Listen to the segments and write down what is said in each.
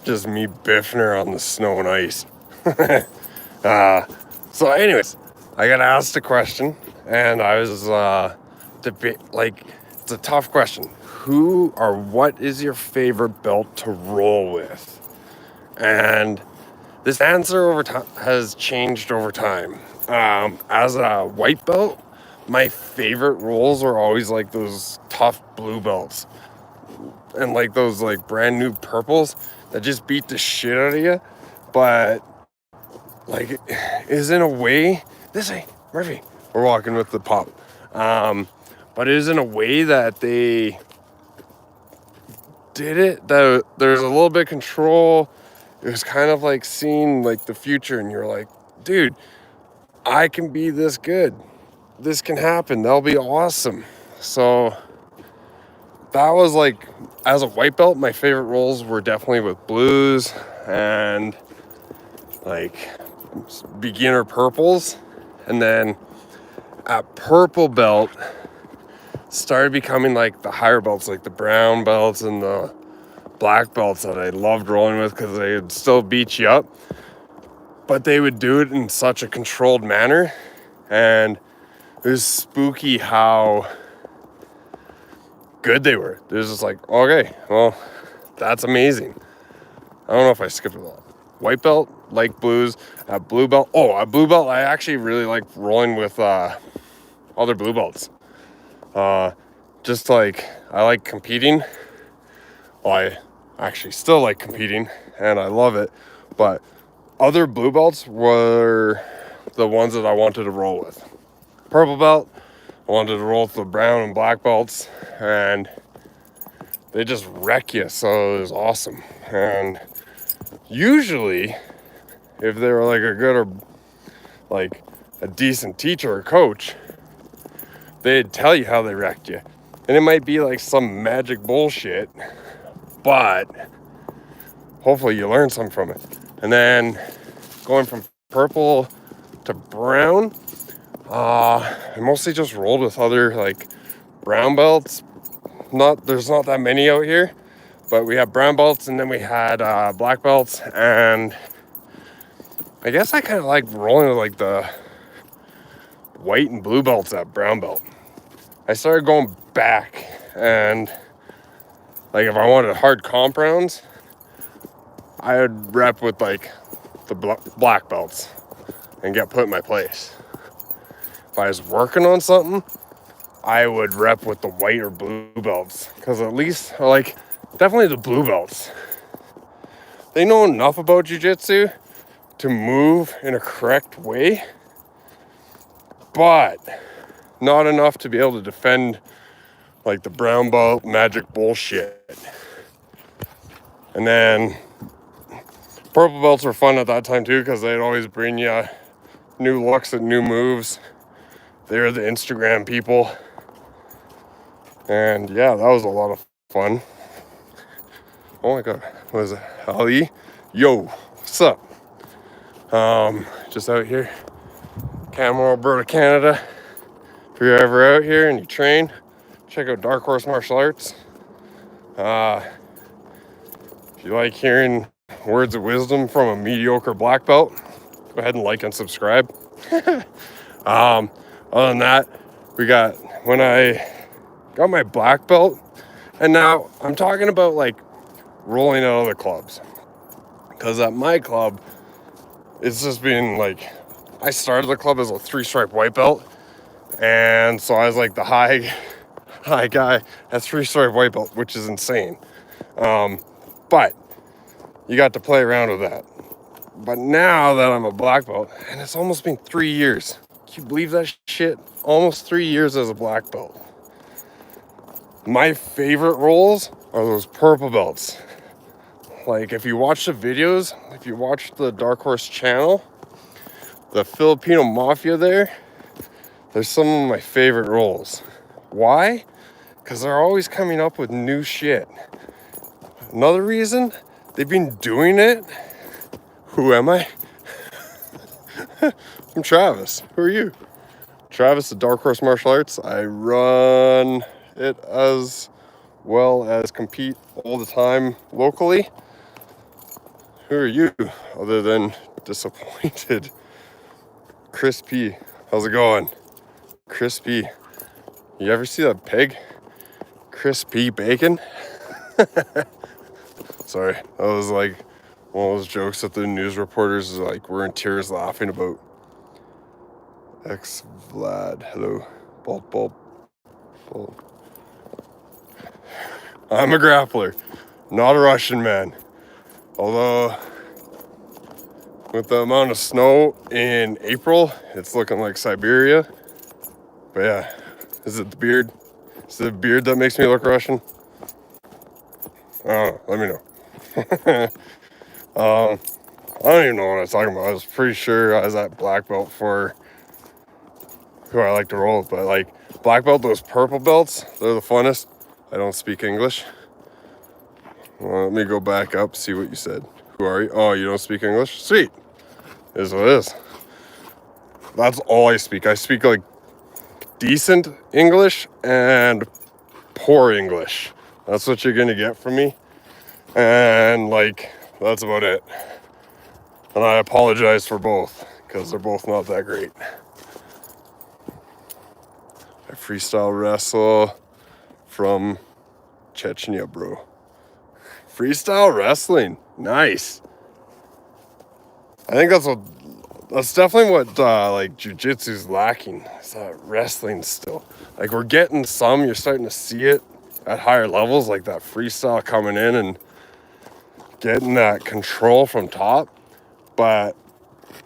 just me biffing her on the snow and ice. So anyways, I got asked a question, and I was it's a tough question. Who or what is your favorite belt to roll with? And this answer over time has changed over time. As a white belt, my favorite rolls are always like those tough blue belts, and like those like brand new purples that just beat the shit out of you, but like is in a way this way, Murphy. We're walking with the pup. But it is in a way that they did it that there's a little bit of control. It was kind of like seeing like the future, and you're like, dude, I can be this good. This can happen. That'll be awesome. So that was like, as a white belt, my favorite rolls were definitely with blues and like beginner purples. And then at purple belt started becoming like the higher belts, like the brown belts and the black belts that I loved rolling with, because they would still beat you up, but they would do it in such a controlled manner. And it was spooky how good they were. It was just like, okay, well, that's amazing. I don't know if I skipped a lot. White belt, like blues. At blue belt, at blue belt, I actually really like rolling with other blue belts. Just like, I like competing. Well, I actually still like competing, and I love it. But other blue belts were the ones that I wanted to roll with. Purple belt, I wanted to roll with the brown and black belts, and they just wreck you, so it was awesome. And usually, if they were like a good or like a decent teacher or coach, they'd tell you how they wrecked you. And it might be like some magic bullshit, but hopefully you learn something from it. And then going from purple to brown, I mostly just rolled with other like brown belts. There's not that many out here, but we have brown belts, and then we had black belts, and I guess I kind of like rolling with like the white and blue belts at brown belt. I started going back, and like if I wanted hard comp rounds, I would rep with like the black belts and get put in my place. If I was working on something, I would rep with the white or blue belts, because at least, like, definitely the blue belts, they know enough about jiu-jitsu to move in a correct way, but not enough to be able to defend like the brown belt magic bullshit. And then purple belts were fun at that time too, because they'd always bring you new looks and new moves. They were the Instagram people. And yeah, that was a lot of fun. Oh my god, what is it? Ali? Yo, what's up? Just out here, Camel, Alberta, Canada. If you're ever out here and you train, check out Dark Horse Martial Arts. If you like hearing words of wisdom from a mediocre black belt, go ahead and like and subscribe. Other than that, when I got my black belt, and now I'm talking about like rolling at other clubs, because at my club, it's just been like, I started the club as a 3-stripe white belt, and so I was like the high guy at 3-stripe white belt, which is insane. But you got to play around with that. But now that I'm a black belt, and it's almost been 3 years. Can you believe that shit? Almost 3 years as a black belt. My favorite rolls are those purple belts. Like, if you watch the videos, if you watch the Dark Horse channel, the Filipino Mafia there's some of my favorite rolls. Why? Because they're always coming up with new shit. Another reason, they've been doing it. Who am I? I'm Travis. Who are you? Travis, the Dark Horse Martial Arts. I run it as well as compete all the time locally. Who are you other than disappointed? Chris P. How's it going? Chris P. You ever see that pig? Chris P. Bacon? Sorry, that was like one of those jokes that the news reporters is like, we're in tears laughing about. X Vlad, hello. Bulb. I'm a grappler, not a Russian man. Although, with the amount of snow in April, it's looking like Siberia. But yeah, is it the beard? Is it the beard that makes me look Russian? I don't know, let me know. I don't even know what I was talking about. I was pretty sure I was at black belt for who I like to roll with, but like black belt, those purple belts, they're the funnest. I don't speak English. Well, let me go back up, see what you said. Who are you? Oh, you don't speak English? Sweet. Is what it is. That's all I speak. I speak like decent English and poor English. That's what you're gonna get from me. And like, that's about it. And I apologize for both, because they're both not that great. I freestyle wrestle from Chechnya, bro. Freestyle wrestling, nice. I think that's definitely what like Jiu Jitsu's lacking. Is that wrestling still? Like we're getting some, you're starting to see it at higher levels, like that freestyle coming in and getting that control from top. But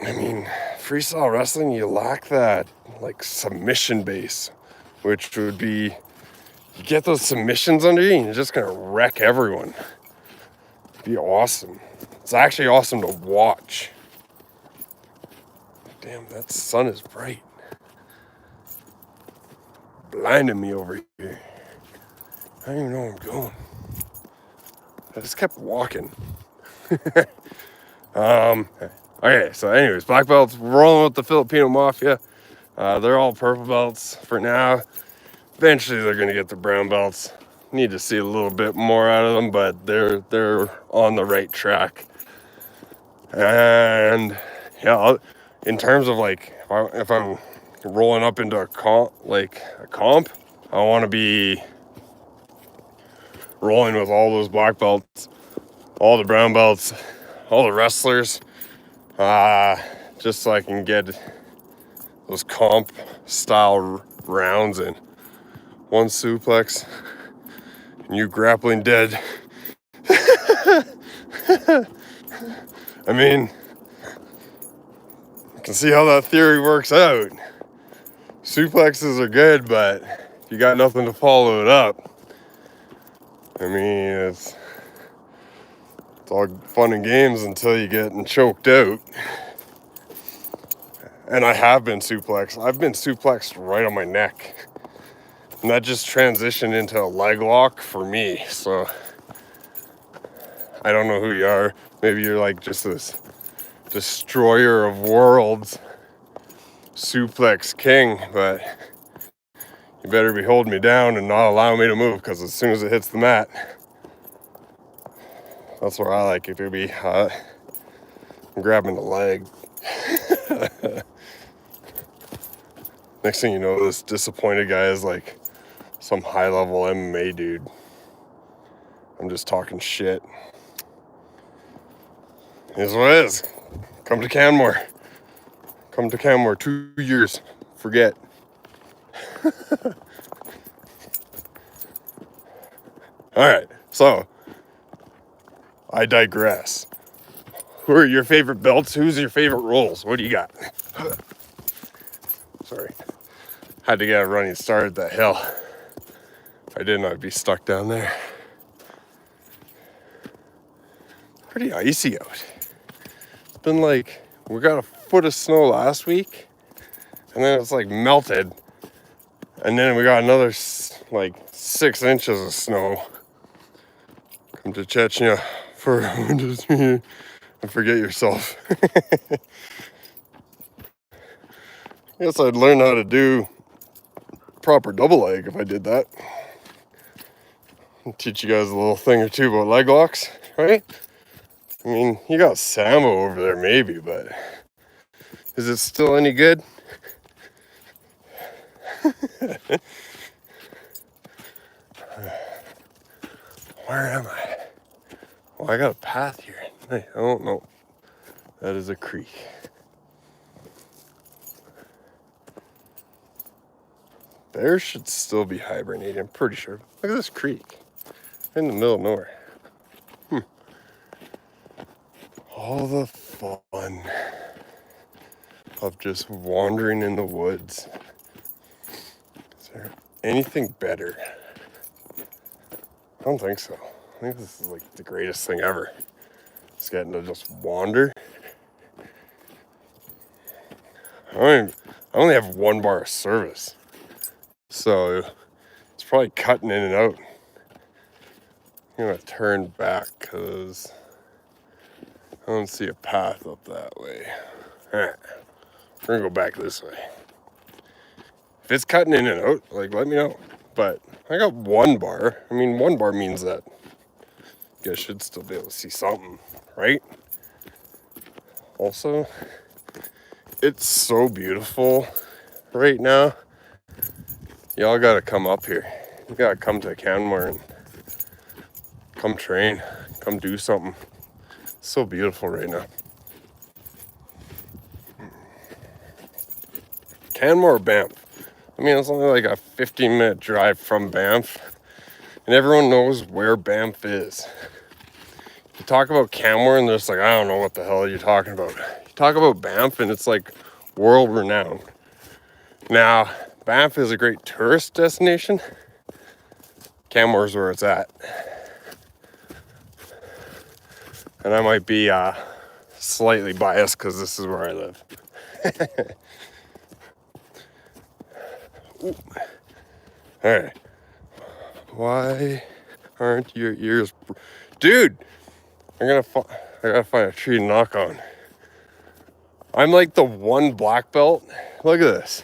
I mean, freestyle wrestling, you lack that like submission base, which would be, you get those submissions under you and you're just gonna wreck everyone. It'd be awesome. It's actually awesome to watch. Damn, that sun is bright. Blinding me over here. I don't even know where I'm going. I just kept walking. Okay, so anyways, black belts, rolling with the Filipino Mafia. They're all purple belts for now. Eventually they're gonna get the brown belts. Need to see a little bit more out of them, but they're on the right track. And yeah, in terms of like, if I'm rolling up into a comp, I want to be rolling with all those black belts, all the brown belts, all the wrestlers, just so I can get those comp style rounds in. One suplex, and you grappling dead. I mean, you can see how that theory works out. Suplexes are good, but if you got nothing to follow it up, I mean, it's all fun and games until you get choked out. And I have been suplexed. I've been suplexed right on my neck. And that just transitioned into a leg lock for me. So I don't know who you are. Maybe you're like just this destroyer of worlds, suplex king, but you better be holding me down and not allow me to move, because as soon as it hits the mat, that's where I like it to be. I'm grabbing the leg. Next thing you know, this disappointed guy is like some high-level MMA dude. I'm just talking shit. Here's what it is. Come to Canmore. 2 years. Forget. Alright, so I digress. Who are your favorite belts? Who's your favorite rolls? What do you got? Sorry. Had to get a running start at that hill. If I didn't, I'd be stuck down there. Pretty icy out. It's been like, we got a foot of snow last week, and then it's like melted. And then we got another like 6 inches of snow. Come to Chechnya for and forget yourself. Guess I'd learn how to do proper double leg if I did that. I'll teach you guys a little thing or two about leg locks, right? I mean, you got Sambo over there maybe, but is it still any good? Where am I? Oh, I got a path here. Hey, I don't know. That is a creek. Bears should still be hibernating, I'm pretty sure. Look at this creek. In the middle of nowhere. All the fun of just wandering in the woods. Is there anything better? I don't think so. I think this is like the greatest thing ever. Just getting to just wander. I only have 1 bar of service. So it's probably cutting in and out. I'm gonna turn back because I don't see a path up that way. Alright, we're gonna go back this way. If it's cutting in and out, like, let me know. But I got 1 bar. I mean, 1 bar means that you guys should still be able to see something, right? Also, it's so beautiful right now. Y'all gotta come up here. You gotta come to Canmore and come train, come do something. It's so beautiful right now. Canmore or Banff? I mean, it's only like a 15-minute drive from Banff, and everyone knows where Banff is. You talk about Canmore, and they're just like, I don't know what the hell you're talking about. You talk about Banff, and it's like world-renowned. Now, Banff is a great tourist destination. Canmore's where it's at. And I might be slightly biased because this is where I live. All right. Why aren't your ears... Dude! I gotta find a tree to knock on. I'm like the 1 black belt. Look at this.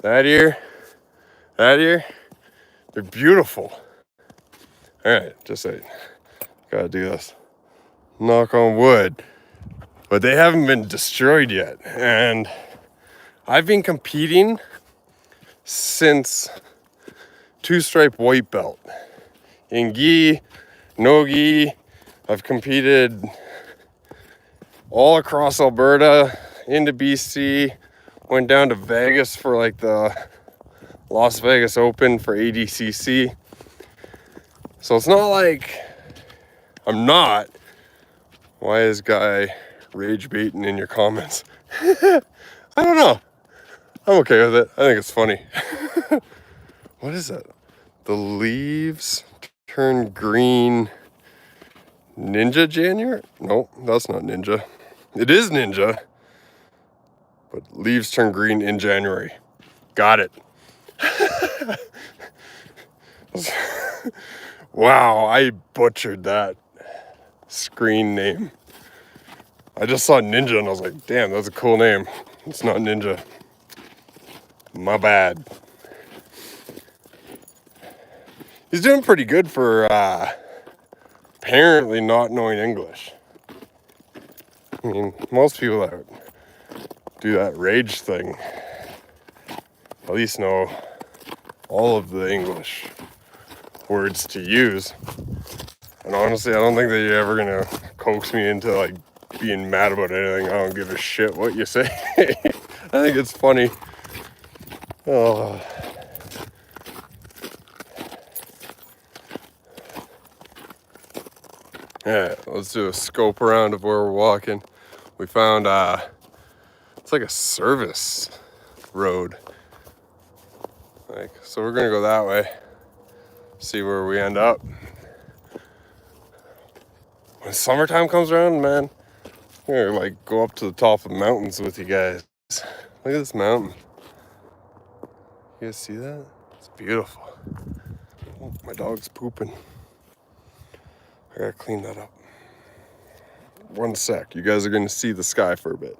That ear. They're beautiful. All right, just saying. Gotta do this. Knock on wood. But they haven't been destroyed yet. And I've been competing since 2-stripe white belt. In gi, no gi. I've competed all across Alberta, into BC, went down to Vegas for like the Las Vegas Open for ADCC. So it's not like I'm not. Why is guy rage baiting in your comments? I don't know. I'm okay with it. I think it's funny. What is that? The leaves turn green. Ninja January? No, that's not ninja. It is ninja. But leaves turn green in January. Got it. Wow, I butchered that screen name. I just saw ninja and I was like, damn, that's a cool name. It's not ninja. My bad. He's doing pretty good for apparently not knowing English. I mean, most people that do that rage thing at least know all of the English words to use. And honestly, I don't think that you're ever gonna coax me into like being mad about anything. I don't give a shit what you say. I think it's funny. Oh. Yeah, let's do a scope around of where we're walking. We found it's like a service road. Like, so we're gonna go that way, see where we end up. When summertime comes around, man, I'm gonna like go up to the top of the mountains with you guys. Look at this mountain. You guys see that? It's beautiful. Oh, my dog's pooping. I gotta clean that up. 1 sec. You guys are gonna see the sky for a bit.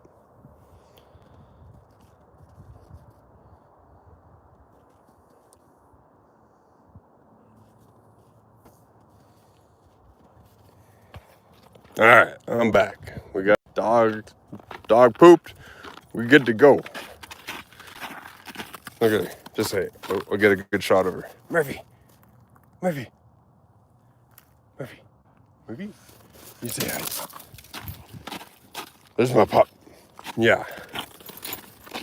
All right. I'm back. We got dog pooped. We good to go. Look at her. Just say, we'll get a good shot of her. Murphy. You say hi. There's my pup. Yeah.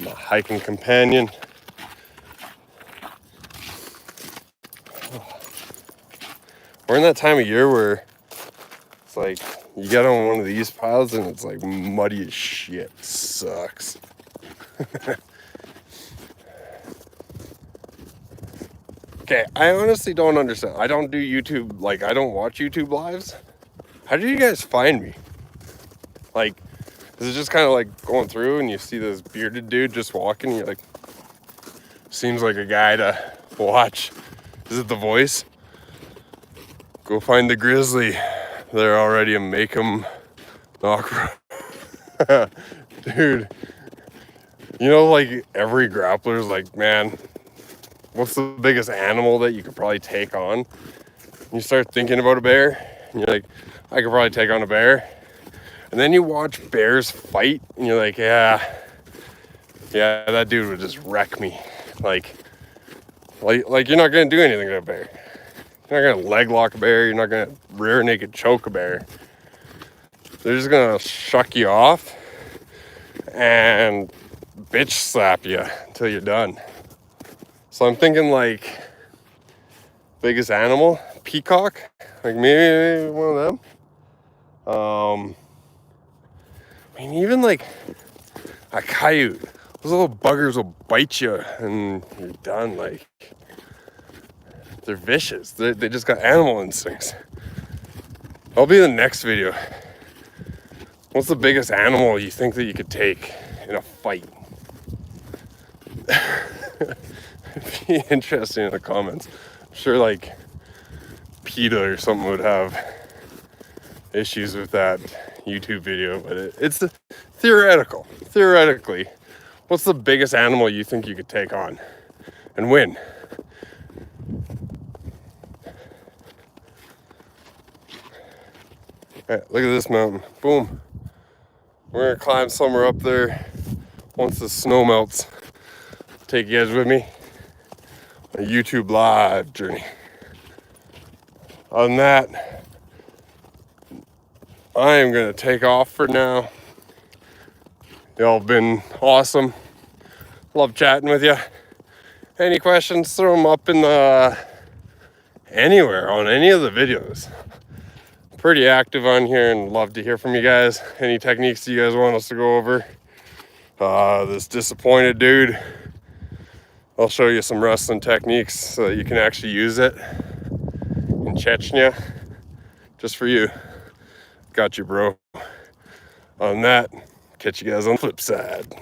My hiking companion. We're in that time of year where it's like you get on one of these piles and it's like muddy as shit. Sucks. Okay, I honestly don't understand. I don't do YouTube, like I don't watch YouTube lives. How do you guys find me? Like, is it just kind of like going through and you see this bearded dude just walking and you're like, seems like a guy to watch. Is it The Voice? Go find the grizzly. They're already a make 'em knock. Dude, you know, like every grappler's like, man, what's the biggest animal that you could probably take on? And you start thinking about a bear and you're like, I could probably take on a bear. And then you watch bears fight and you're like, yeah, that dude would just wreck me. Like you're not gonna do anything to a bear. You're not gonna leg lock a bear. You're not gonna rear naked choke a bear. They're just gonna shuck you off and bitch slap you until you're done. So I'm thinking like biggest animal, peacock, like maybe one of them. I mean, even like a coyote, those little buggers will bite you and you're done. Like, they're vicious. They just got animal instincts. I'll be in the next video. What's the biggest animal you think that you could take in a fight? It'd be interesting in the comments. I'm sure like PETA or something would have issues with that YouTube video, but it's theoretical. Theoretically, what's the biggest animal you think you could take on and win? All right, look at this mountain. Boom. We're gonna climb somewhere up there once the snow melts. Take you guys with me on a YouTube live journey. Other than that, I am gonna take off for now. Y'all have been awesome. Love chatting with you. Any questions, throw them up in the anywhere on any of the videos. Pretty active on here and love to hear from you guys. Any techniques you guys want us to go over? This disappointed dude, I'll show you some wrestling techniques so that you can actually use it in Chechnya. Just for you. Got you, bro. On that, catch you guys on the flip side.